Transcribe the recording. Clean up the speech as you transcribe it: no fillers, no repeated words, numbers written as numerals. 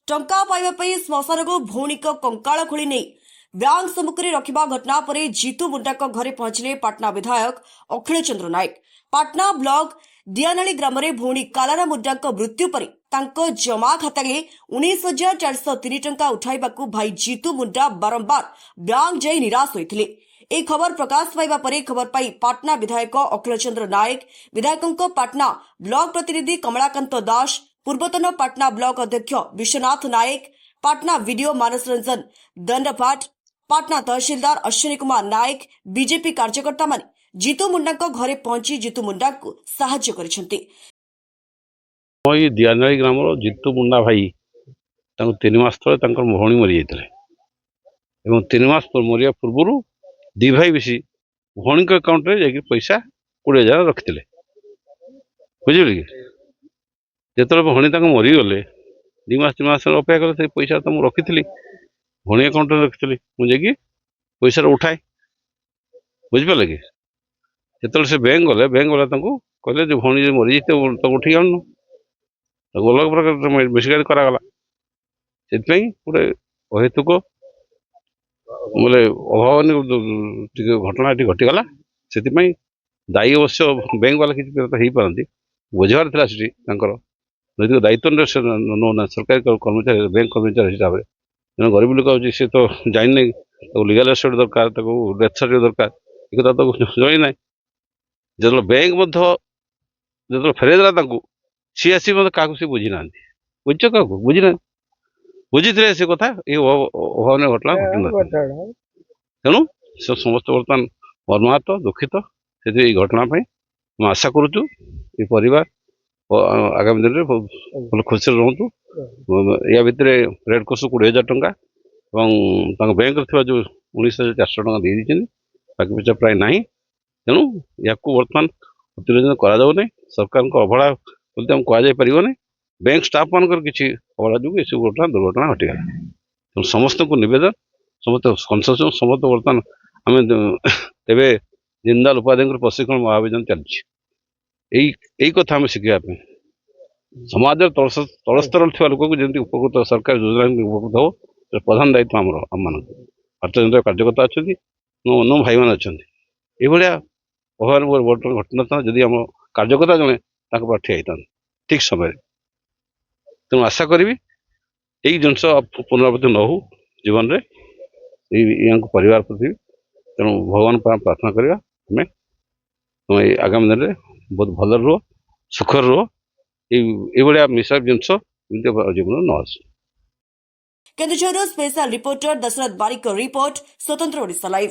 टंका पाइबा पई श्मशान को भौणी कंकाल खोली नहीं ब्यांक सम्मुखें रखा घटना पर जीतू मुंडा घरे पहुंचले पाटना विधायक अखिल चंद्र नायक। पाटना ब्लॉक दियानाली ग्राम में भौणी कालारा मुंडा मृत्यु पर जमा खाता 19,403 टंका उठाइबाकू भाई जीतू मुंडा बारंबार ब्यांक जाई निराश होइथिले। ए खबर प्रकाश पाइबा परे खबर पाई पाटना विधायक अखिल चंद्र नायक विधायकों पाटना ब्लॉक प्रतिनिधि कमलाकांत दास पूर्वतन पाटना ब्लॉक अध्यक्ष विश्वनाथ नायक पाटना वीडियो मानस रंजन दंडपाठ पाटना तहसीलदार अश्विनी कुमार नायक बीजेपी कार्यकर्ता माने जीतू मुंडा घरे पहुंची जीतू मुंडा को साहाय्य करिसेंती। दियानाली ग्राम जीतू मुंडा भाई 3 मास तले भौणी मरी जाते 3 मास मरिया पूर्व दी भाई बेसी भौणी अकाउंट रे पैसा 20,000 रखिले बुझे कि जो भौणी मरीगले 2 मास 3 मास अपेक्षा कर पैसा तो मुझे रखी भौणी अकाउंट रखी मुझे पैसा उठाए बुझिपारे कि जो बैंक गले कहले जो भौणी मरी तो उठे आनु अलग प्रकार इन्वेस्टिगेट करागला से गोटे अहेतुक बोले अभावन घटना घटीगला से दायी अवश्य बैंक वाला किसी हो पारती बुझार था नैतिक दायित्व सरकारी कर्मचारी बैंक कर्मचारी हिसाब से गरीब लोक सी तो जान नहीं लीगल एसेट दरकार डेथ सर्टिफिकेट दरकार एक तो जमी ना जो बैंक जो फेरेदेला सी आसी मतलब क्या सी बुझी ना बुझ क्या बुझी ना बुझी थे से कथा ये अभावन घटना घटना तेणु से समस्त बर्तमान मर्माहत दुखित से घटना मैं आशा करुचु ये परिवार आगामी दिन में भल खुशी रुँ या भितर रेड क्रॉस 20,000 टंका और बैंक जो 19,400 टंका दे दी बाकी पैसा प्राय ना तेणु या बर्तमान प्रतिरोधन करा सरकार अवहेला बोलते कहुपर बैंक स्टाफ मान किसी अवहेला जो सब घटना दुर्घटना घटीगला तेणु समस्त को नवेदन समस्त कनसस समस्त बर्तमान आम तेरे दीनदयाल उपाध्याय प्रशिक्षण महाभियान चलती कथा आम शिखापी समाज तल स्तर लोक जमी उपकृत सरकार योजना उपकृत हो प्रधान दायित्व आम मान भारतीय जनता कार्यकर्ता अच्छा नो भाई मान अच्छा ये अभावन घटना था जदि आम कार्यकर्ता जड़े ठिया होता ठीक समय तेणु आशा करी यही जिनस पुनरावृत्ति न हो जीवन में परिवार प्रति तेणु भगवान प्रार्थना करवा तुम आगामी दिन में बहुत भल रुह सुखर रुह ये मिसा जिनस जीवन न आस। केन्दुझर स्पेशल रिपोर्टर दशरथ बारिक रिपोर्ट स्वतंत्र ओडिशा लाइव।